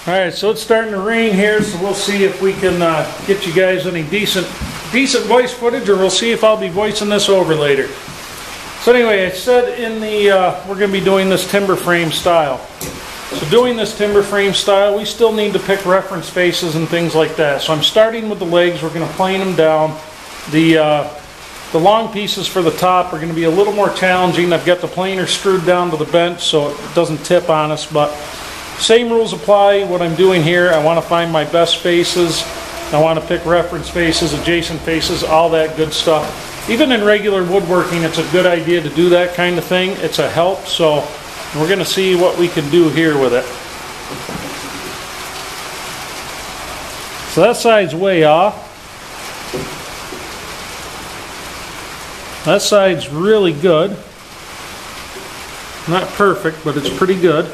Alright, so it's starting to rain here, so we'll see if we can get you guys any decent voice footage, or we'll see if I'll be voicing this over later. So anyway, I said in the, we're going to be doing this timber frame style. So doing this timber frame style, we still need to pick reference faces and things like that. So I'm starting with the legs, we're going to plane them down. The long pieces for the top are going to be a little more challenging. I've got the planer screwed down to the bench so it doesn't tip on us, but same rules apply. What I'm doing here, I want to find my best faces. I want to pick reference faces, adjacent faces, all that good stuff. Even in regular woodworking, it's a good idea to do that kind of thing. It's a help, so we're going to see what we can do here with it. So that side's way off. That side's really good. Not perfect, but it's pretty good.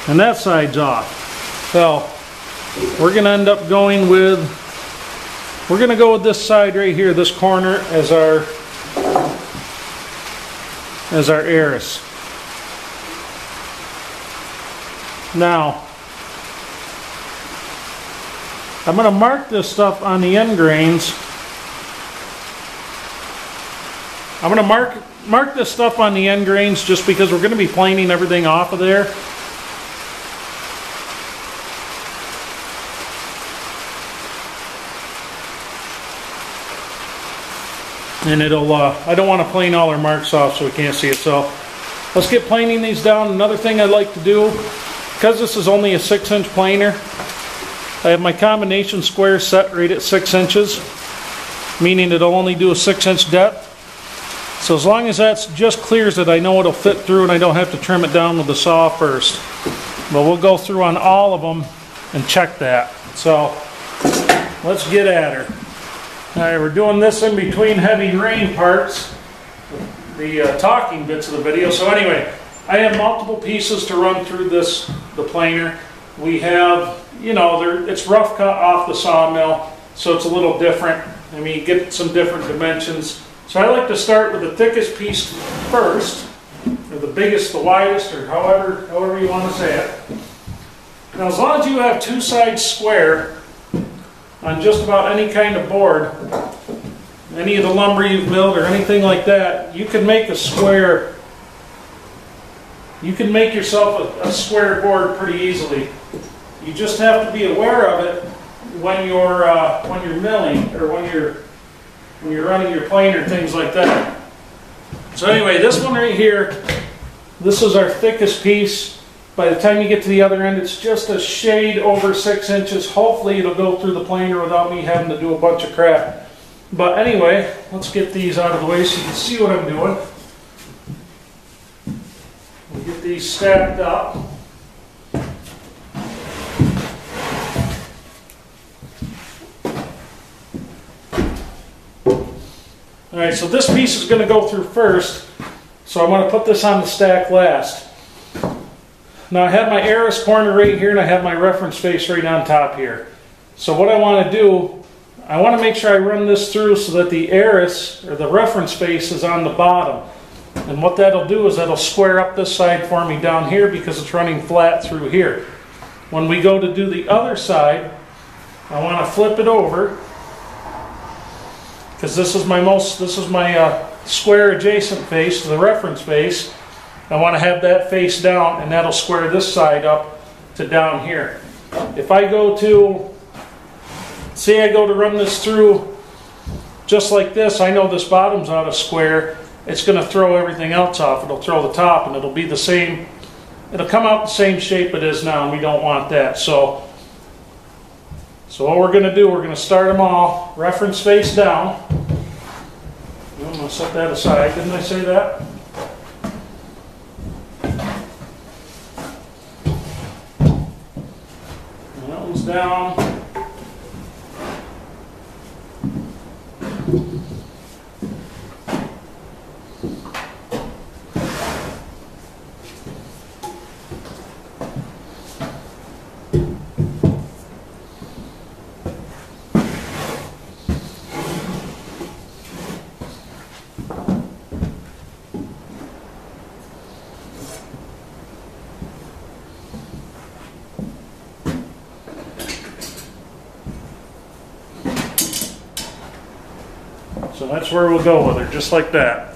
And that side's off. So we're going to end up going with, we're going to go with this side right here, this corner, as our arris. Now, I'm going to mark this stuff on the end grains. I'm going to mark this stuff on the end grains just because we're going to be planing everything off of there. And it'll, I don't want to plane all our marks off so we can't see it. So let's get planing these down. Another thing I'd like to do, because this is only a 6-inch planer, I have my combination square set right at 6 inches, meaning it'll only do a 6-inch depth. So as long as that just clears it, I know it'll fit through and I don't have to trim it down with the saw first. But we'll go through on all of them and check that. So let's get at her. Alright, we're doing this in between heavy rain parts, the talking bits of the video. So anyway, I have multiple pieces to run through the planer. We have, you know, it's rough cut off the sawmill, so it's a little different. I mean, you get some different dimensions. So I like to start with the thickest piece first, or the biggest, the widest, or however you want to say it. Now, as long as you have two sides square on just about any kind of board, any of the lumber you've milled or anything like that, you can make a square. You can make yourself a square board pretty easily. You just have to be aware of it when you're milling or when you're running your planer, things like that. So anyway, this one right here, this is our thickest piece. By the time you get to the other end, it's just a shade over 6 inches. Hopefully it'll go through the planer without me having to do a bunch of crap. But anyway, let's get these out of the way so you can see what I'm doing. We'll get these stacked up. Alright, so this piece is going to go through first, so I'm going to put this on the stack last. Now I have my arris corner right here and I have my reference face right on top here. So what I want to do, I want to make sure I run this through so that the arris, or the reference face, is on the bottom. And what that'll do is that'll square up this side for me down here because it's running flat through here. When we go to do the other side, I want to flip it over, because this is my square adjacent face to the reference face. I want to have that face down, and that'll square this side up to down here. If I go to, say I go to run this through just like this, I know this bottom's not a square. It's going to throw everything else off. It'll throw the top, and it'll be the same. It'll come out the same shape it is now, and we don't want that. So what we're going to do, we're going to start them all reference face down. I'm going to set that aside. Didn't I say that? And that one's down. that's where we'll go with her, just like that.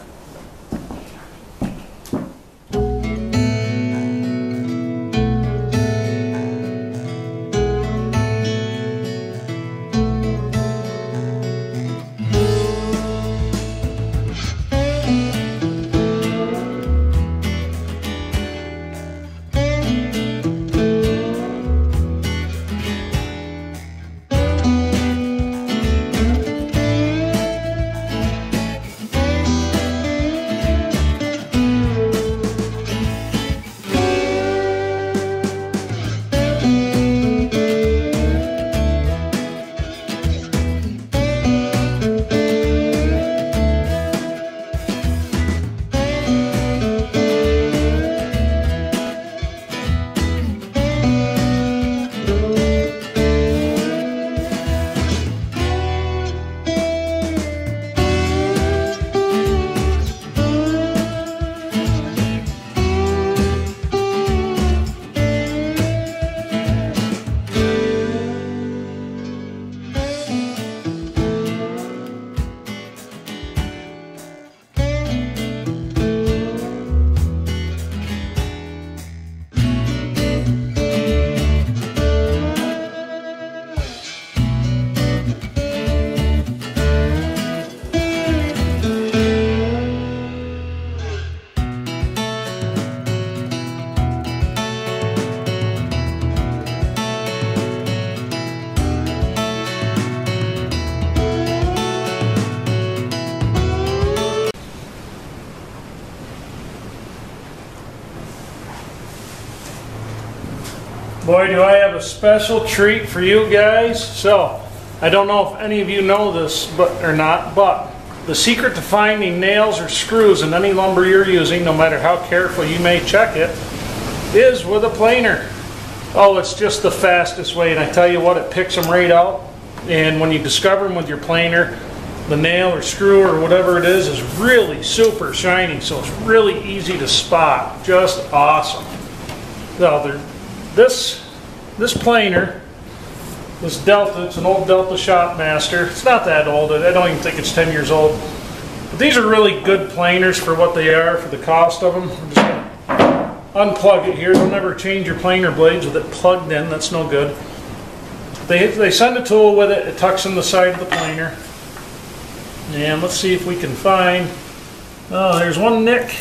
Boy, do I have a special treat for you guys. So, I don't know if any of you know this or not, but the secret to finding nails or screws in any lumber you're using, no matter how careful you may check it, is with a planer. Oh, it's just the fastest way, and I tell you what, it picks them right out. And when you discover them with your planer, the nail or screw or whatever it is really super shiny, so it's really easy to spot. Just awesome. So this planer, this Delta, it's an old Delta Shopmaster. It's not that old. I don't even think it's 10 years old. But these are really good planers for what they are, for the cost of them. I'm just going to unplug it here. Don't ever change your planer blades with it plugged in. That's no good. They send a tool with it. It tucks in the side of the planer. And let's see if we can find... Oh, there's one nick.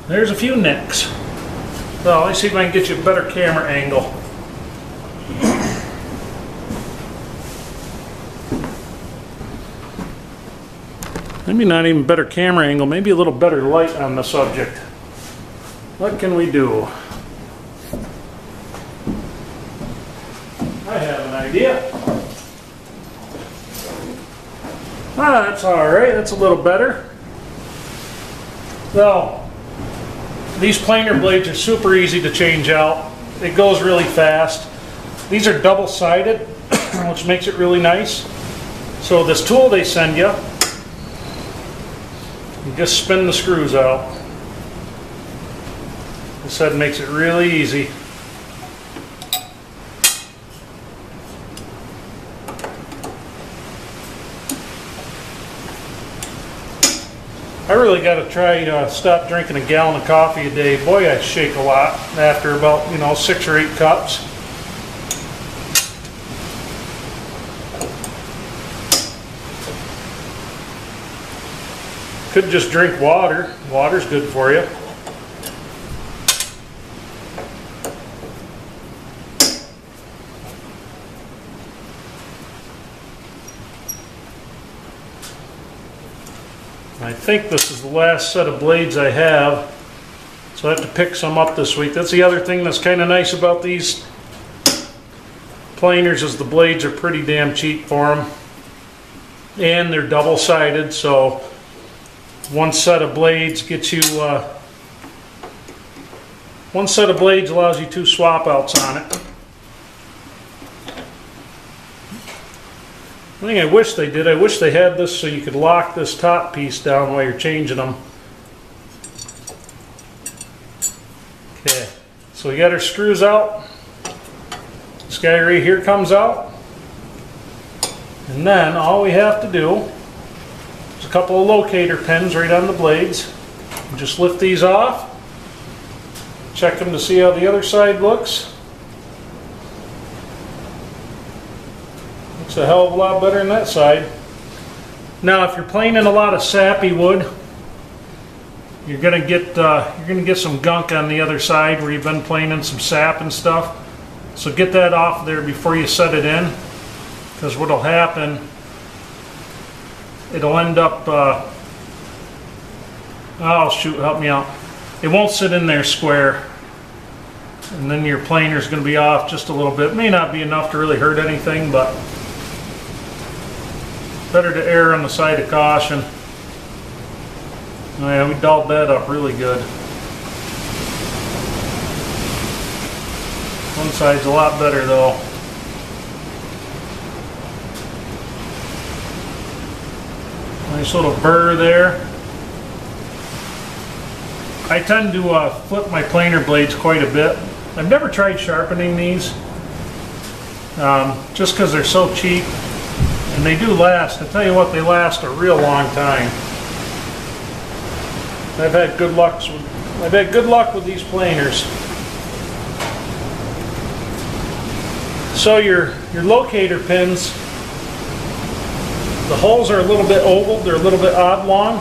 There's a few nicks. So let's see if I can get you a better camera angle. Maybe not even better camera angle, maybe a little better light on the subject. What can we do? I have an idea. Ah, that's alright, that's a little better. So, these planer blades are super easy to change out. It goes really fast. These are double-sided, which makes it really nice. So this tool they send you, you just spin the screws out. This head makes it really easy. I really got to try stop drinking a gallon of coffee a day. Boy, I shake a lot after about 6 or 8 cups. Could just drink water. Water's good for you. I think this is the last set of blades I have, so I have to pick some up this week. That's the other thing that's kind of nice about these planers, is the blades are pretty damn cheap for them, and they're double-sided, so one set of blades gets you one set of blades allows you 2 swap outs on it. One thing I wish they did, I wish they had this so you could lock this top piece down while you're changing them. Okay, so we got our screws out. This guy right here comes out. And And then all we have to do is a couple of locator pins right on the blades. Just lift these off, check them to see how the other side looks. Looks a hell of a lot better than that side. Now if you're planing a lot of sappy wood, you're gonna get some gunk on the other side where you've been planing some sap and stuff. So get that off there before you set it in, because what'll happen, it'll end up, oh shoot, help me out. It won't sit in there square, and then your planer's going to be off just a little bit. May not be enough to really hurt anything, but better to err on the side of caution. Oh yeah, we dulled that up really good. One side's a lot better though. Nice little burr there. I tend to flip my planer blades quite a bit. I've never tried sharpening these, just because they're so cheap, and they do last. I tell you what, they last a real long time. I've had good luck with these planers. So your locator pins, the holes are a little bit oval, they're a little bit oblong.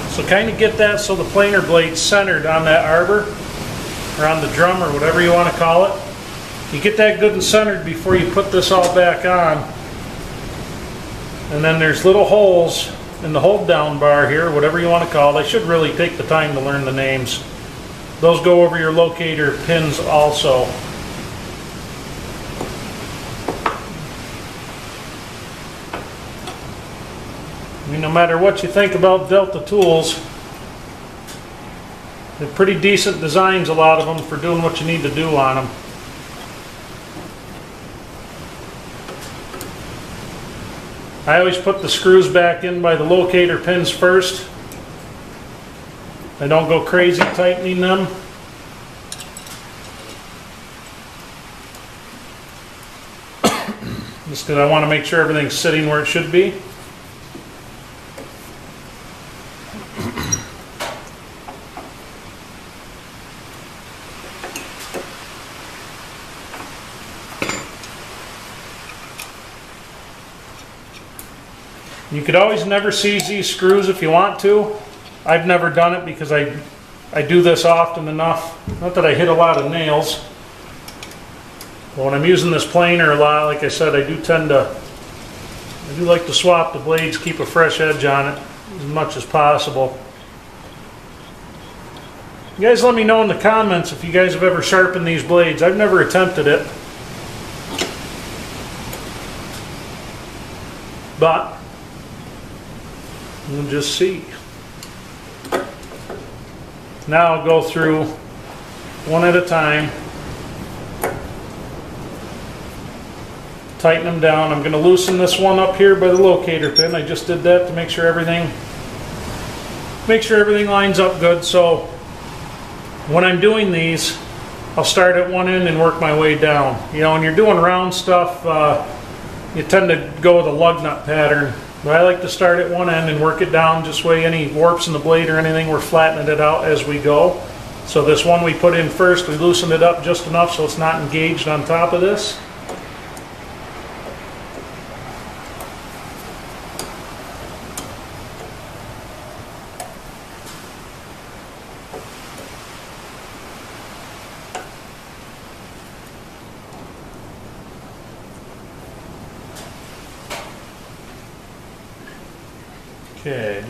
So kind of get that so the planer blade's centered on that arbor, or on the drum, or whatever you want to call it. You get that good and centered before you put this all back on. And then there's little holes in the hold down bar here, whatever you want to call it. I should really take the time to learn the names. Those go over your locator pins also. I mean, no matter what you think about Delta tools, they're pretty decent designs, a lot of them, for doing what you need to do on them. I always put the screws back in by the locator pins first. I don't go crazy tightening them. Just because I want to make sure everything's sitting where it should be. You could always never seize these screws if you want to. I've never done it because I do this often enough. Not that I hit a lot of nails. But when I'm using this planer a lot, like I said, I do like to swap the blades, keep a fresh edge on it as much as possible. You guys let me know in the comments if you guys have ever sharpened these blades. I've never attempted it. But we'll just see. Now I'll go through one at a time, tighten them down. I'm going to loosen this one up here by the locator pin. I just did that to make sure everything lines up good. So when I'm doing these, I'll start at one end and work my way down. You know, when you're doing round stuff, you tend to go with a lug nut pattern. But I like to start at one end and work it down, just way any warps in the blade or anything, we're flattening it out as we go. So this one we put in first, we loosen it up just enough so it's not engaged on top of this. Okay,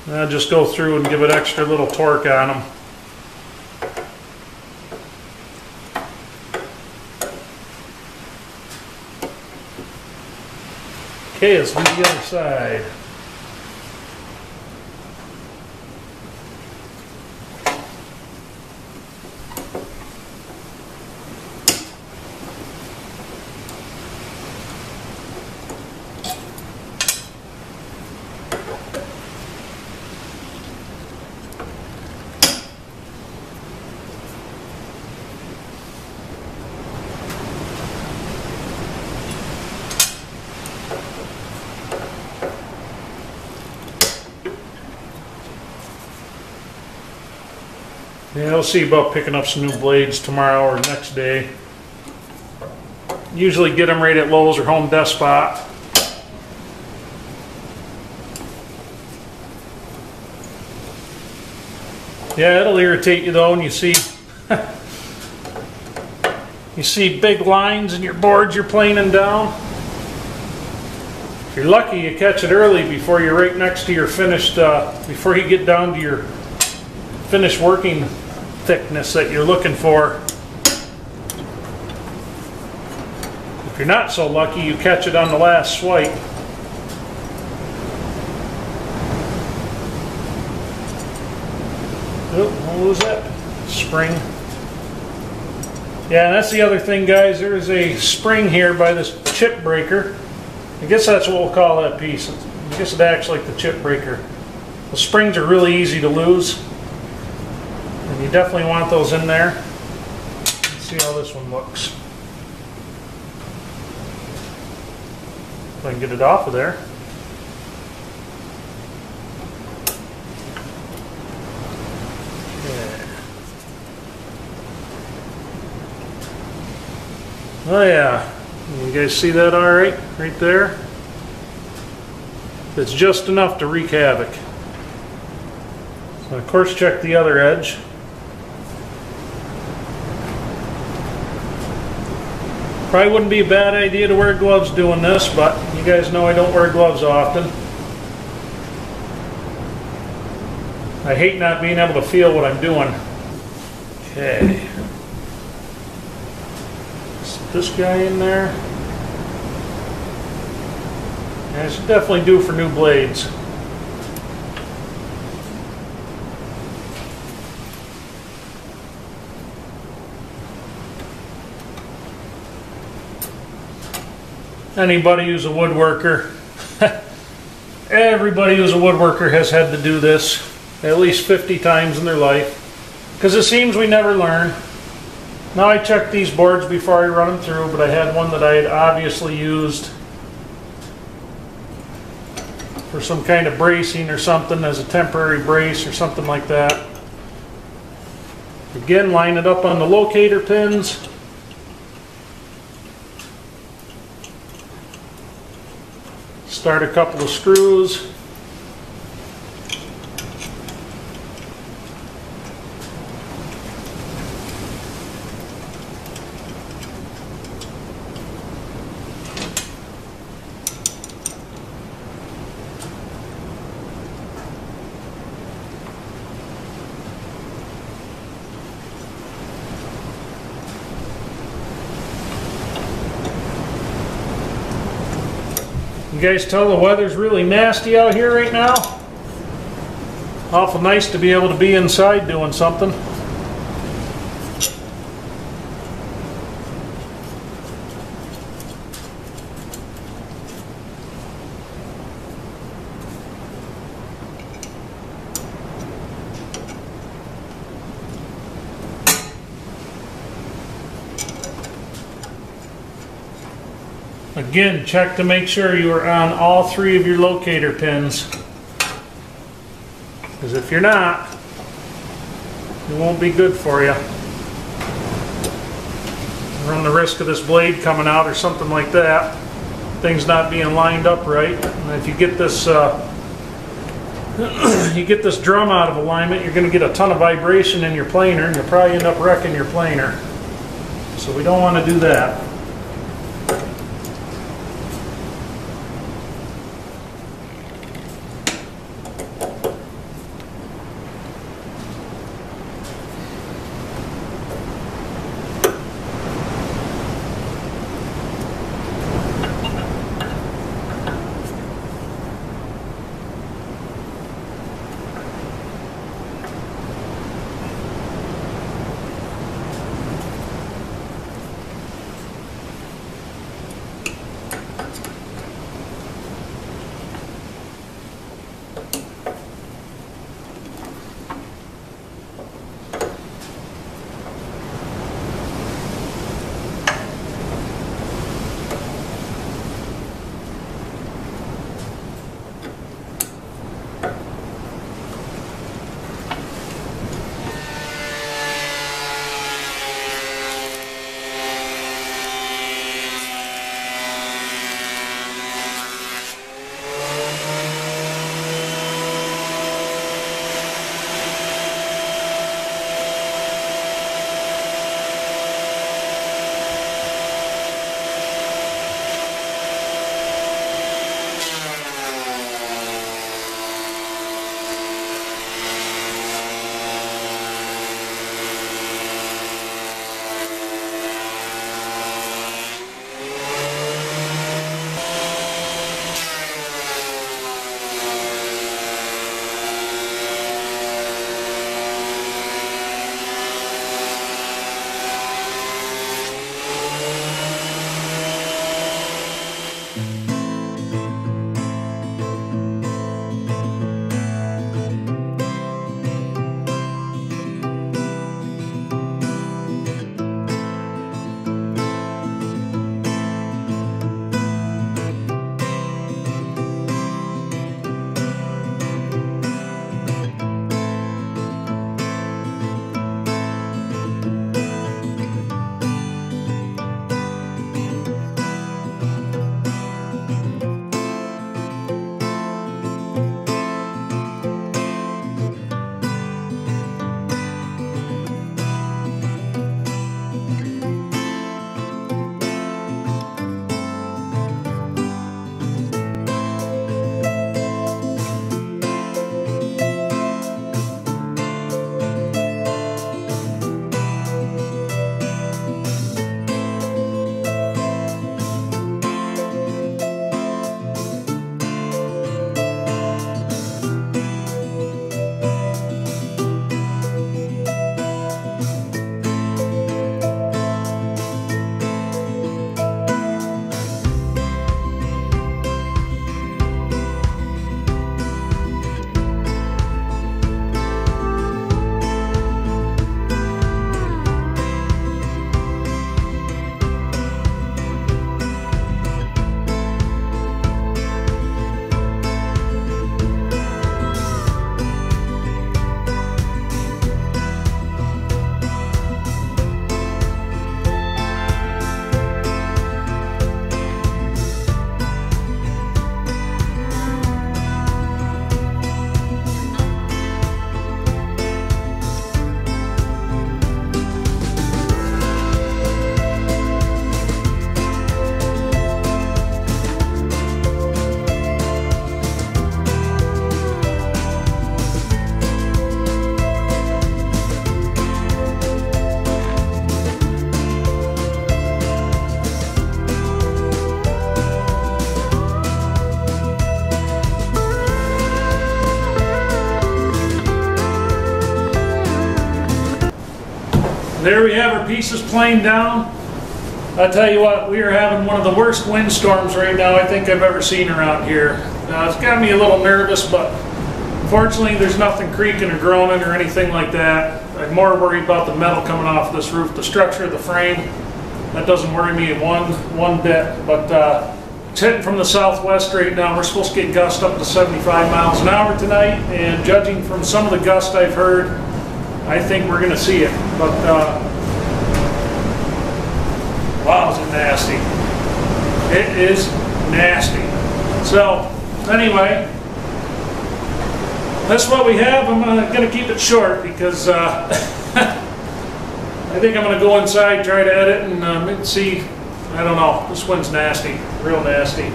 I'll just go through and give it extra little torque on them. Okay, let's do the other side. Yeah, we'll see about picking up some new blades tomorrow or next day. Usually get them right at Lowe's or Home Depot. Yeah, it'll irritate you though when you see you see big lines in your boards you're planing down. If you're lucky, you catch it early before you're right next to your finished, before you get down to your finished working thickness that you're looking for. If you're not so lucky, you catch it on the last swipe. Oh, what was that? Spring. Yeah, and that's the other thing, guys. There is a spring here by this chip breaker. I guess that's what we'll call that piece. I guess it acts like the chip breaker. The springs are really easy to lose, and you definitely want those in there. Let's see how this one looks. If I can get it off of there. Oh yeah, you guys see that all right? Right there? It's just enough to wreak havoc. So of course check the other edge. Probably wouldn't be a bad idea to wear gloves doing this, but you guys know I don't wear gloves often. I hate not being able to feel what I'm doing. Okay. This guy in there. Yeah, it's definitely due for new blades. Anybody who's a woodworker, everybody who's a woodworker has had to do this at least 50 times in their life, because it seems we never learn. Now I check these boards before I run them through, but I had one that I had obviously used for some kind of bracing or something, as a temporary brace or something like that. Again, line it up on the locator pins. Start a couple of screws. You guys tell the weather's really nasty out here right now? Awful nice to be able to be inside doing something. Again, check to make sure you are on all 3 of your locator pins, because if you're not, it won't be good for you. Run the risk of this blade coming out or something like that, things not being lined up right. And if you get this drum out of alignment, you're going to get a ton of vibration in your planer, and you'll probably end up wrecking your planer. So we don't want to do that. There we have our pieces planed down. I tell you what, we are having one of the worst windstorms right now I think I've ever seen around here. It's got me a little nervous, but fortunately there's nothing creaking or groaning or anything like that. I'm more worried about the metal coming off this roof, the structure of the frame. That doesn't worry me one bit, but it's hitting from the southwest right now. We're supposed to get gusts up to 75 miles an hour tonight, and judging from some of the gusts I've heard, I think we're going to see it. But wow, is it nasty. It is nasty. So, anyway, that's what we have. I'm going to keep it short because I think I'm going to go inside, try to edit, and see. I don't know. This one's nasty. Real nasty.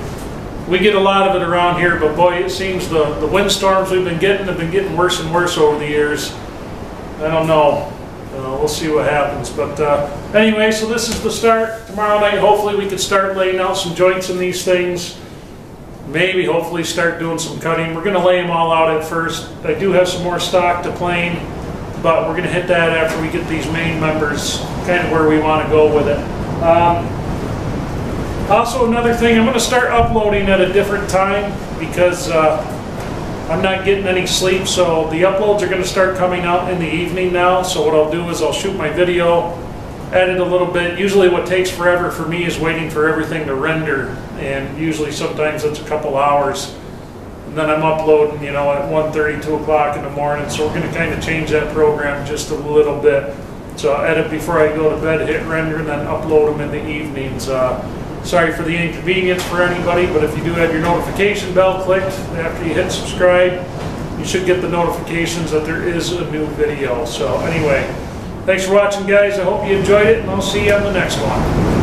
We get a lot of it around here, but boy, it seems the windstorms we've been getting have been getting worse and worse over the years. I don't know. We'll see what happens. But anyway, so this is the start. Tomorrow night, hopefully we could start laying out some joints in these things. Maybe, hopefully, start doing some cutting. We're going to lay them all out at first. I do have some more stock to plane, but we're going to hit that after we get these main members kind of where we want to go with it. Also, another thing, I'm going to start uploading at a different time because I'm not getting any sleep, so the uploads are going to start coming out in the evening now. So what I'll do is I'll shoot my video, edit a little bit. Usually what takes forever for me is waiting for everything to render, and usually sometimes it's a couple hours. And then I'm uploading, you know, at 1:30, 2 o'clock in the morning, so we're going to kind of change that program just a little bit. So I'll edit before I go to bed, hit render, and then upload them in the evenings. Sorry for the inconvenience for anybody, but if you do have your notification bell clicked after you hit subscribe, you should get the notifications that there is a new video. So anyway, thanks for watching, guys. I hope you enjoyed it, and I'll see you on the next one.